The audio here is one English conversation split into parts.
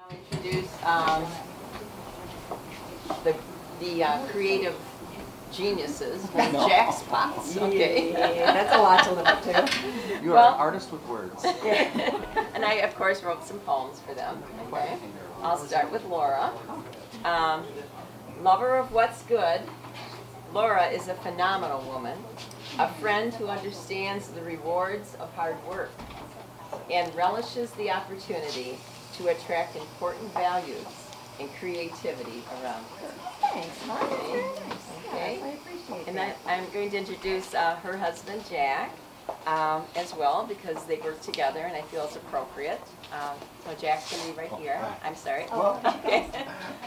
Introduce the creative geniuses, Jaxpots. Okay. Yeah, that's a lot to live up to. You are Well- an artist with words. And I, of course, wrote some poems for them. Okay. I'll start with Laura. Lover of what's good, Laura is a phenomenal woman, a friend who understands the rewards of hard work and relishes the opportunity to attract important values and creativity around her. Thanks, Mark. That's very nice. Okay. Yes, I appreciate And that. I'm going to introduce her husband, Jack, as well, because they work together and I feel it's appropriate. So Jack's going to be right here. I'm sorry. Well- Okay.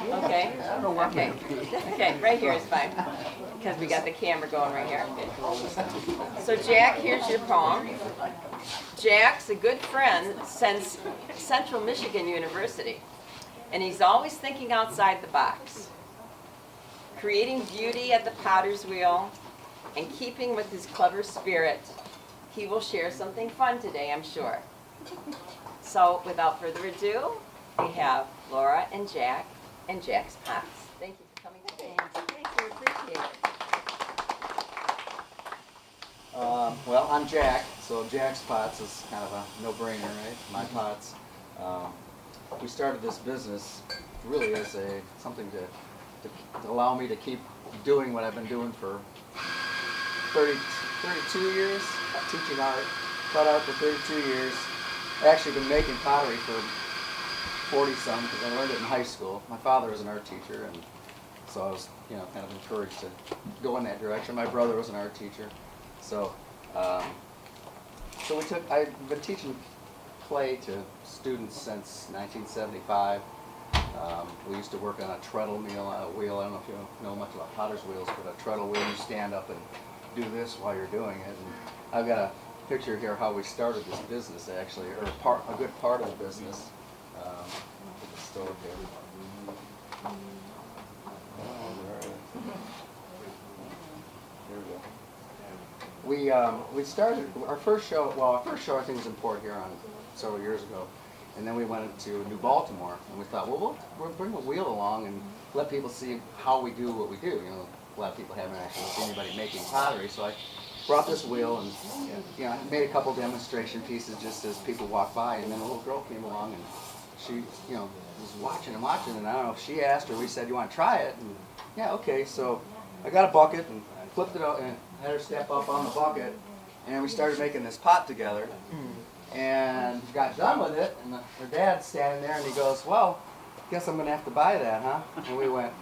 Okay. I don't know where I'm Okay. gonna be. Okay, right here is fine, because we got the camera going right here. So Jack, here's your poem. Jack's a good friend since Central Michigan University, and he's always thinking outside the box, creating beauty at the potter's wheel, and keeping with his clever spirit. He will share something fun today, I'm sure. So without further ado, we have Laura and Jack and Jaxpots. Thank you for coming today. Thanks, we appreciate it. Well, I'm Jack, so Jaxpots is kind of a no-brainer, right? My pots. We started this business really as something to allow me to keep doing what I've been doing for 32 years, teaching art, taught art for 32 years. I've actually been making pottery for 40-some because I learned it in high school. My father was an art teacher, and so I was, kind of encouraged to go in that direction. My brother was an art teacher, so I've been teaching clay to students since 1975. We used to work on a treadle wheel. I don't know if you know much about potter's wheels, but a treadle wheel, you stand up and do this while you're doing it. And I've got a picture here how we started this business, actually, or a good part of the business. The stove here. There we go. We started our first show. Well, our first show I think was in Port Huron several years ago, and then we went to New Baltimore, and we thought, well, we'll bring a wheel along and let people see how we do what we do. A lot of people haven't actually seen anybody making pottery, so I brought this wheel and made a couple demonstration pieces just as people walked by, and then a little girl came along and she was watching, and I don't know if she asked or we said, you want to try it? And yeah, okay. So I got a bucket and flipped it out and had her step up on the bucket, and we started making this pot together. And got done with it, and her dad's standing there, and he goes, well, guess I'm going to have to buy that, huh? And we went,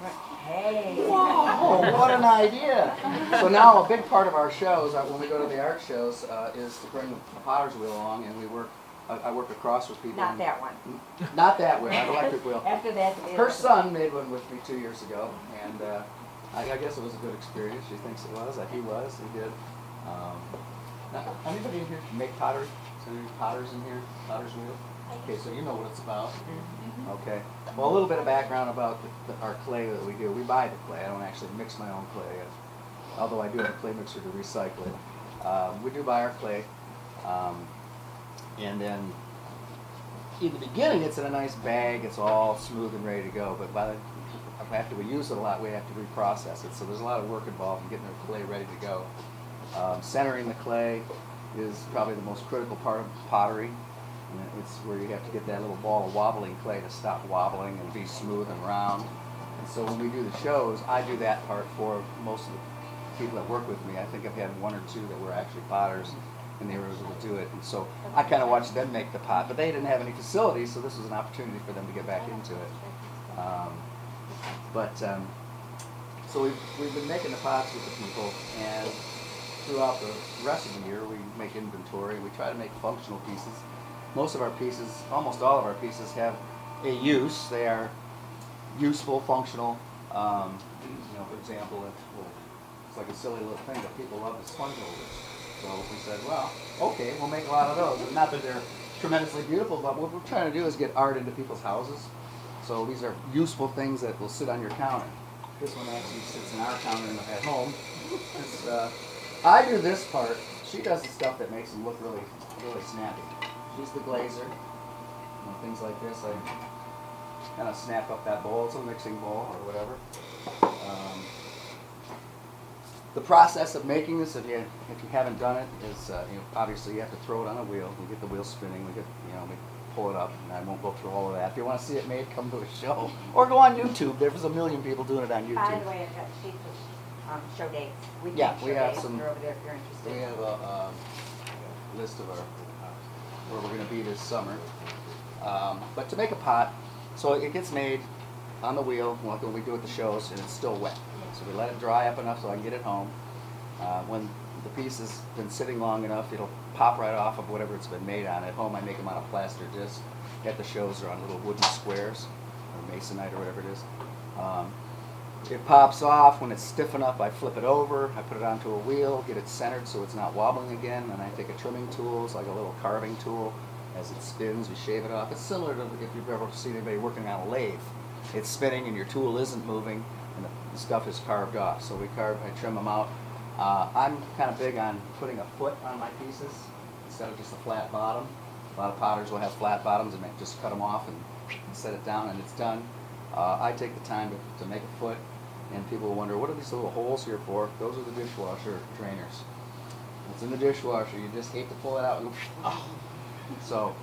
Hey. whoa, what an idea. So now a big part of our shows, when we go to the art shows, is to bring the potter's wheel along, and I work across with people. Not that one. Not that wheel, an electric wheel. After that, Her son made one with me 2 years ago, and I guess it was a good experience. She thinks it was, he was, he did. Now, anybody in here make pottery? Is there any potters in here? Potter's wheel? Okay, so you know what it's about. Okay. Well, a little bit of background about our clay that we do. We buy the clay. I don't actually mix my own clay, although I do have a clay mixer to recycle it. We do buy our clay, and then in the beginning it's in a nice bag. It's all smooth and ready to go. But after we use it a lot, we have to reprocess it. So there's a lot of work involved in getting the clay ready to go. Centering the clay is probably the most critical part of pottery. And it's where you have to get that little ball of wobbling clay to stop wobbling and be smooth and round. And so when we do the shows, I do that part for most of the people that work with me. I think I've had one or two that were actually potters, and they were able to do it. And so I kind of watched them make the pot, but they didn't have any facilities, so this was an opportunity for them to get back into it. So we've been making the pots with the people, and throughout the rest of the year, we make inventory. We try to make functional pieces. Most of our pieces, almost all of our pieces, have a use. They are useful, functional. For example, it's like a silly little thing, but people love the sponge holders. So we said, well, okay, we'll make a lot of those. And not that they're tremendously beautiful, but what we're trying to do is get art into people's houses. So these are useful things that will sit on your counter. This one actually sits in our counter at home. I do this part. She does the stuff that makes them look really, really snappy. She's the glazer. Things like this. kind of snap up that bowl. It's a mixing bowl or whatever. The process of making this, if you haven't done it, is obviously you have to throw it on a wheel. We get the wheel spinning. We pull it up, and I won't go through all of that. If you want to see it made, come to a show or go on YouTube. There's a million people doing it on YouTube. By the way, I've got sheets of show dates. We have dates. some. They're over there if you're interested. We have a list of our where we're going to be this summer. But to make a pot, so it gets made on the wheel like when we do at the shows, and it's still wet. So we let it dry up enough so I can get it home. When the piece has been sitting long enough, it'll pop right off of whatever it's been made on. At home, I make them on a plaster disc. At the shows, they're on little wooden squares, or masonite, or whatever it is. It pops off. When it's stiff enough, I flip it over. I put it onto a wheel, get it centered so it's not wobbling again. And I take a trimming tool, it's like a little carving tool. As it spins, we shave it off. It's similar to if you've ever seen anybody working on a lathe. It's spinning and your tool isn't moving, and the stuff is carved off. So I trim them out. I'm kind of big on putting a foot on my pieces instead of just a flat bottom. A lot of potters will have flat bottoms and just cut them off and set it down and it's done. I take the time to make a foot, and people will wonder, what are these little holes here for? Those are the dishwasher drainers. It's in the dishwasher. You just hate to pull it out and go, oh. So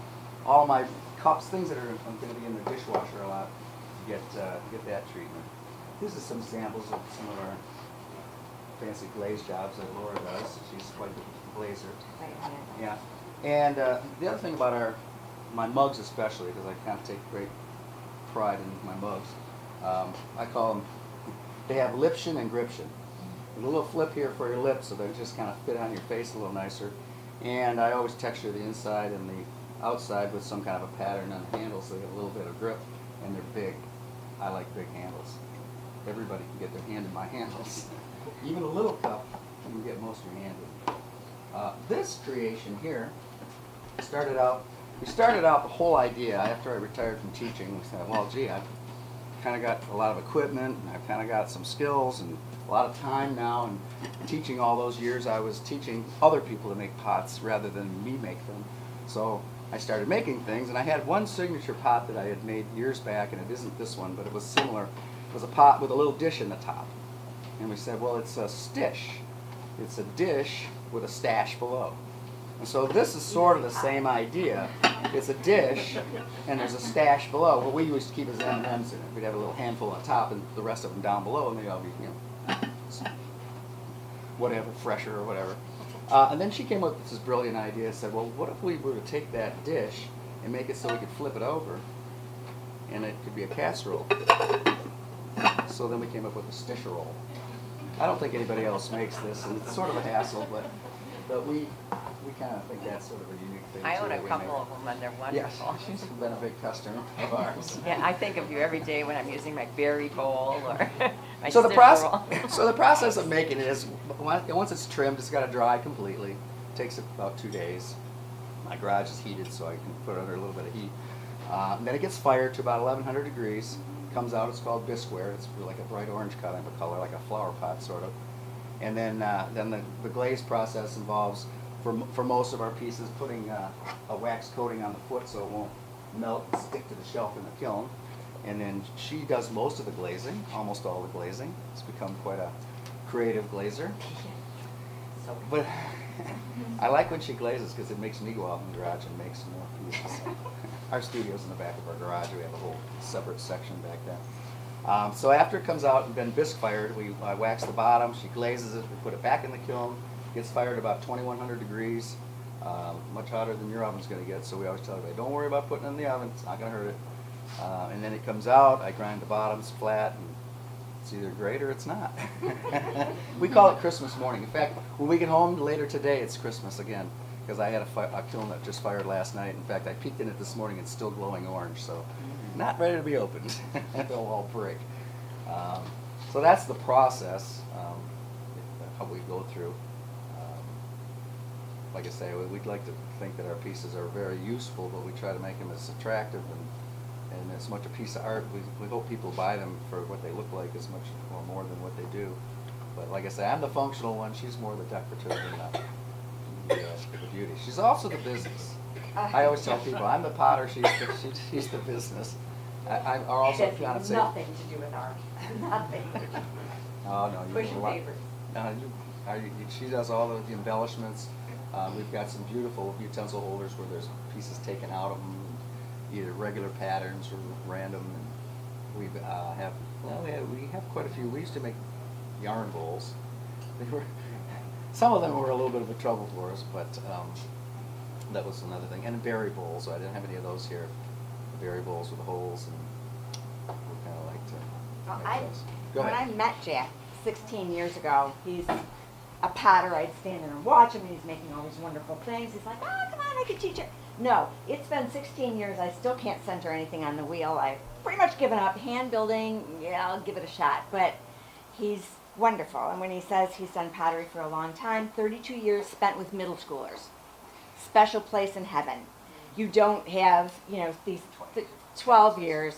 all my cups, things that are going to be in the dishwasher a lot, get that treatment. These are some samples of some of our fancy glaze jobs that Laura does. She's quite the glazer. Yeah. And the other thing about my mugs especially, because I kind of take great pride in my mugs, I call them, they have liption and gription. A little flip here for your lips so they just kind of fit on your face a little nicer. And I always texture the inside and the outside with some kind of a pattern on the handles so they get a little bit of grip, and they're big. I like big handles. Everybody can get their hand in my handles. Even a little cup, you can get most of your hand in. This creation here we started out the whole idea after I retired from teaching. We said, well, gee, I've kind of got a lot of equipment, and I've kind of got some skills and a lot of time now, and teaching all those years I was teaching other people to make pots rather than me make them. So I started making things, and I had one signature pot that I had made years back, and it isn't this one, but it was similar. It was a pot with a little dish in the top. And we said, well, it's a stish. It's a dish with a stash below. And so this is sort of the same idea. It's a dish, and there's a stash below. What we used to keep is M&Ms in it. We'd have a little handful on top, and the rest of them down below, and they'd all be, whatever, fresher or whatever. And then she came up with this brilliant idea and said, well, what if we were to take that dish and make it so we could flip it over, and it could be a casserole. So then we came up with a stish roll. I don't think anybody else makes this, and it's sort of a hassle, but we kind of think that's sort of a unique thing. I too, own that a we couple make. of them, and they're Yes, wonderful. she's been a big customer of ours. Yeah, I think of you every day when I'm using my berry bowl or my So the stick process, roll. so the process of making it is once it's trimmed, it's got to dry completely. It takes about 2 days. My garage is heated, so I can put it under a little bit of heat. And then it gets fired to about 1100 degrees. Comes out. It's called bisqueware. It's like a bright orange kind of a color, like a flower pot sort of. And then the glaze process involves, for most of our pieces, putting a wax coating on the foot so it won't melt and stick to the shelf in the kiln. And then she does most of the glazing, almost all the glazing. It's become quite a creative glazer. But I like when she glazes because it makes me go out in the garage and make some more pieces. Our studio's in the back of our garage. We have a whole separate section back there. So after it comes out and been bisque fired, I wax the bottom. She glazes it. We put it back in the kiln. Gets fired about 2100 degrees, much hotter than your oven's going to get. So we always tell everybody, don't worry about putting it in the oven. It's not going to hurt it. And then it comes out. I grind the bottoms flat, and it's either great or it's not. We call it Christmas morning. In fact, when we get home later today, it's Christmas again, because I had a kiln that just fired last night. In fact, I peeked in it this morning. It's still glowing orange, so not ready to be opened. They'll all break. So that's the process, how we go through. Like I say, we'd like to think that our pieces are very useful, but we try to make them as attractive and as much a piece of art. We hope people buy them for what they look like as much or more than what they do. But like I say, I'm the functional one. She's more the decorative and the beauty. She's also the business. I always tell people, I'm the potter, she's the business. I also It kind of has say, nothing to do with art. Nothing. oh no, you Pushing do a lot. papers. She does all the embellishments. We've got some beautiful utensil holders where there's pieces taken out of them, either regular patterns or random. And we have quite a few. We used to make yarn bowls. Some of them were a little bit of a trouble for us, but that was another thing. And berry bowls. I didn't have any of those here. Berry bowls with holes, and we kind of like to Well, make those. Go when ahead. I met Jack 16 years ago, he's a potter. I'd stand there and watch him, and he's making all these wonderful things. He's like, oh, come on, I can teach you. No, it's been 16 years. I still can't center anything on the wheel. I've pretty much given up. Hand building, yeah, I'll give it a shot. But he's wonderful. And when he says he's done pottery for a long time, 32 years spent with middle schoolers. Special place in heaven. You don't have, these 12 years,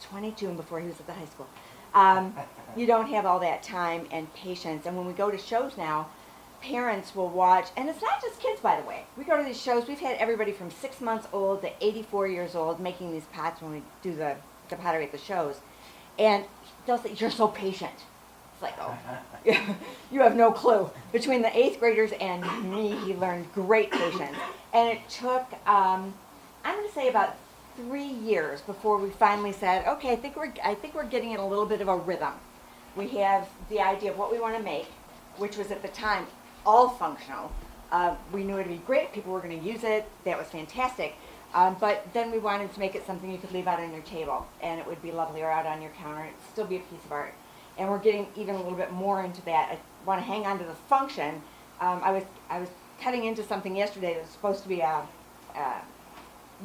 22 before he was at the high school. You don't have all that time and patience. And when we go to shows now, parents will watch, and it's not just kids, by the way. We go to these shows, we've had everybody from 6 months old to 84 years old making these pots when we do the pottery at the shows. And they'll say, you're so patient. It's like, oh, you have no clue. Between the 8th graders and me, he learned great patience. And it took, I'm going to say about 3 years before we finally said, okay, I think we're getting in a little bit of a rhythm. We have the idea of what we want to make, which was at the time all functional. We knew it'd be great. People were going to use it. That was fantastic. But then we wanted to make it something you could leave out on your table, and it would be lovely, or out on your counter. It'd still be a piece of art. And we're getting even a little bit more into that. I want to hang on to the function. I was cutting into something yesterday that was supposed to be a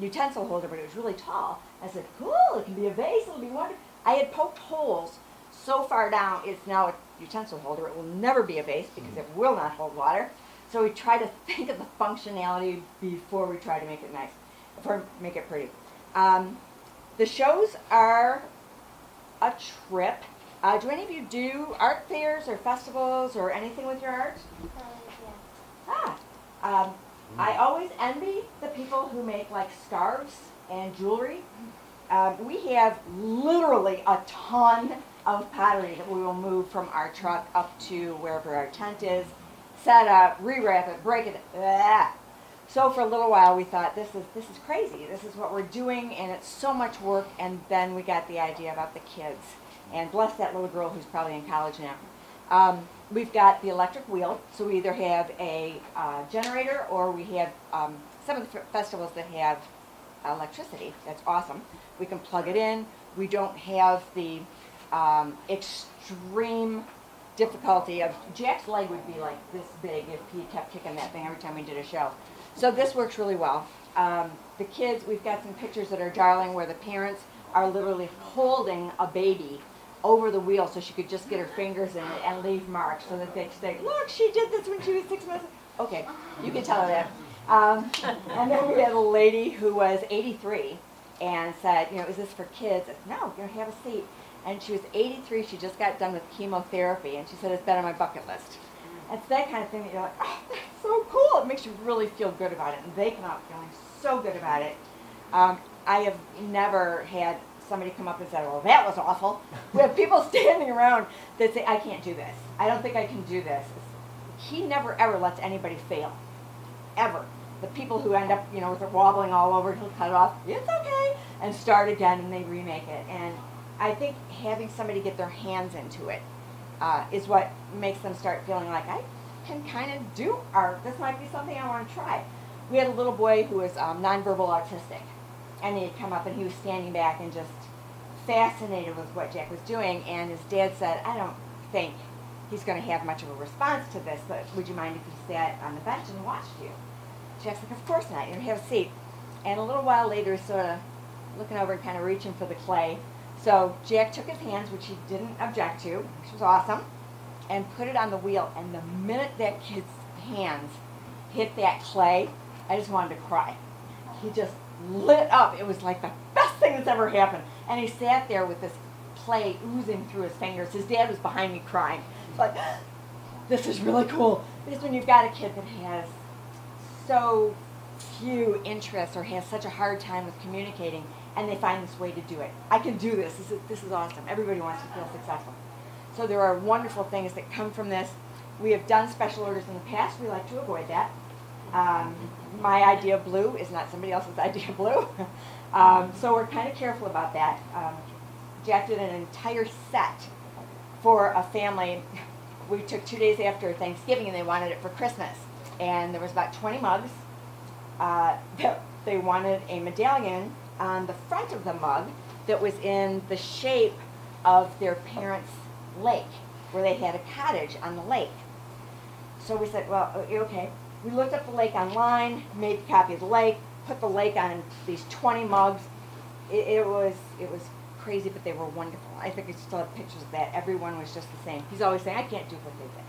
utensil holder, but it was really tall. I said, cool, it can be a vase, it'll be wonderful. I had poked holes so far down, it's now a utensil holder. It will never be a vase because it will not hold water. So we try to think of the functionality before we try to make it nice, before make it pretty. The shows are a trip. Do any of you do art fairs or festivals or anything with your art? I always envy the people who make like scarves and jewelry. We have literally a ton of pottery that we will move from our truck up to wherever our tent is, set up, rewrap it, break it. So for a little while we thought, this is crazy. This is what we're doing, and it's so much work. And then we got the idea about the kids. And bless that little girl who's probably in college now. We've got the electric wheel, so we either have a generator or we have some of the festivals that have electricity. That's awesome. We can plug it in. We don't have the extreme difficulty of, Jack's leg would be like this big if he kept kicking that thing every time we did a show. So this works really well. The kids, we've got some pictures that are darling where the parents are literally holding a baby over the wheel so she could just get her fingers in it and leave marks so that they could say, look, she did this when she was 6 months. Okay, you can tell her that. And then we had a lady who was 83 and said, is this for kids? I said, no, have a seat. And she was 83, she just got done with chemotherapy, and she said, it's been on my bucket list. It's that kind of thing that you're like, oh, that's so cool. It makes you really feel good about it, and they come out feeling so good about it. I have never had somebody come up and say, well, that was awful. We have people standing around that say, I can't do this. I don't think I can do this. He never, ever lets anybody fail. Ever. The people who end up, with it wobbling all over, he'll cut it off. It's okay. And start again, and they remake it. And I think having somebody get their hands into it is what makes them start feeling like, I can kind of do art. This might be something I want to try. We had a little boy who was nonverbal autistic. And he had come up and he was standing back and just fascinated with what Jack was doing. And his dad said, I don't think he's going to have much of a response to this, but would you mind if he sat on the bench and watched you? Jack's like, of course not. Have a seat. And a little while later, he's sort of looking over and kind of reaching for the clay. So Jack took his hands, which he didn't object to, which was awesome, and put it on the wheel. And the minute that kid's hands hit that clay, I just wanted to cry. He just lit up. It was like the best thing that's ever happened. And he sat there with this clay oozing through his fingers. His dad was behind me crying. It's like, this is really cool. Because when you've got a kid that has so few interests or has such a hard time with communicating, and they find this way to do it. I can do this. This is awesome. Everybody wants to feel successful. So there are wonderful things that come from this. We have done special orders in the past. We like to avoid that. My idea of blue is not somebody else's idea of blue. So we're kind of careful about that. Jack did an entire set for a family. We took 2 days after Thanksgiving and they wanted it for Christmas. And there was about 20 mugs. They wanted a medallion on the front of the mug that was in the shape of their parents' lake, where they had a cottage on the lake. So we said, well, okay. We looked up the lake online, made a copy of the lake, put the lake on these 20 mugs. It was crazy, but they were wonderful. I think I still have pictures of that. Everyone was just the same. He's always saying, I can't do what they did.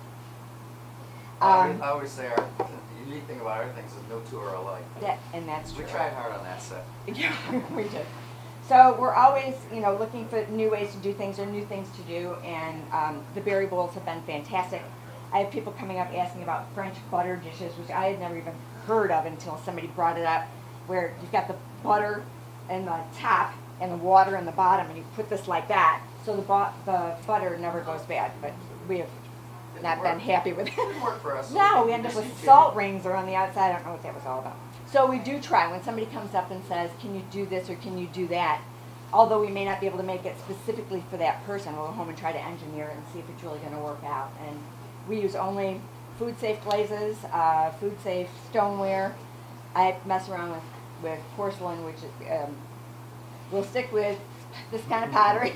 I always say the unique thing about our things is no two are alike. And that's true. We tried hard on that set. Yeah, we did. So we're always, looking for new ways to do things or new things to do, and the berry bowls have been fantastic. I have people coming up asking about French butter dishes, which I had never even heard of until somebody brought it up, where you've got the butter in the top and the water in the bottom, and you put this like that, so the butter never goes bad, but we have not been happy with it. It didn't work for us. No, we end up with salt rings around the outside. I don't know what that was all about. So we do try. When somebody comes up and says, can you do this or can you do that, although we may not be able to make it specifically for that person, we'll go home and try to engineer it and see if it's really going to work out. And we use only food-safe glazes, food-safe stoneware. I mess around with porcelain, which is, we'll stick with this kind of pottery.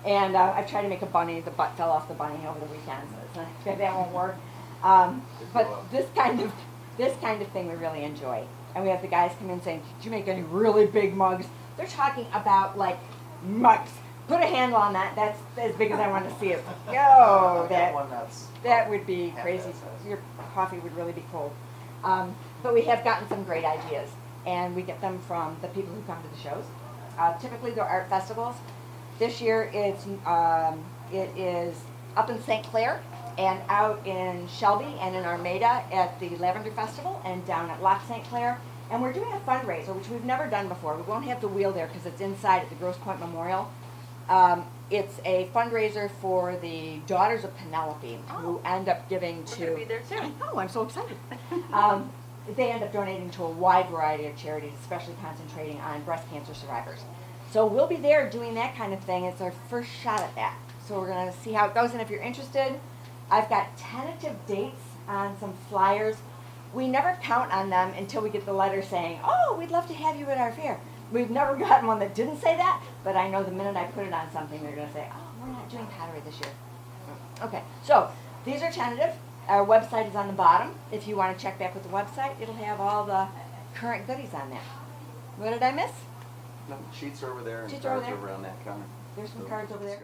And I've tried to make a bunny. The butt fell off the bunny over the weekend, so that won't work. But this kind of thing we really enjoy. And we have the guys come in saying, did you make any really big mugs? They're talking about like mugs. Put a handle on that. That's as big as I want to see it. No, that would be crazy. Your coffee would really be cold. But we have gotten some great ideas, and we get them from the people who come to the shows. Typically, they're art festivals. This year, it is up in St. Clair and out in Shelby and in Armada at the Lavender Festival and down at Loch St. Clair. And we're doing a fundraiser, which we've never done before. We won't have the wheel there because it's inside at the Grosse Pointe Memorial. It's a fundraiser for the Daughters of Penelope, who end up giving to... We're going to be there too. Oh, I'm so excited. They end up donating to a wide variety of charities, especially concentrating on breast cancer survivors. So we'll be there doing that kind of thing. It's our first shot at that. So we're going to see how it goes. And if you're interested, I've got tentative dates on some flyers. We never count on them until we get the letter saying, oh, we'd love to have you at our fair. We've never gotten one that didn't say that, but I know the minute I put it on something, they're going to say, oh, we're not doing pottery this year. Okay, so these are tentative. Our website is on the bottom. If you want to check back with the website, it'll have all the current goodies on there. What did I miss? No, sheets are over there and Sheets are over cards there. are around that counter. There's some cards over there.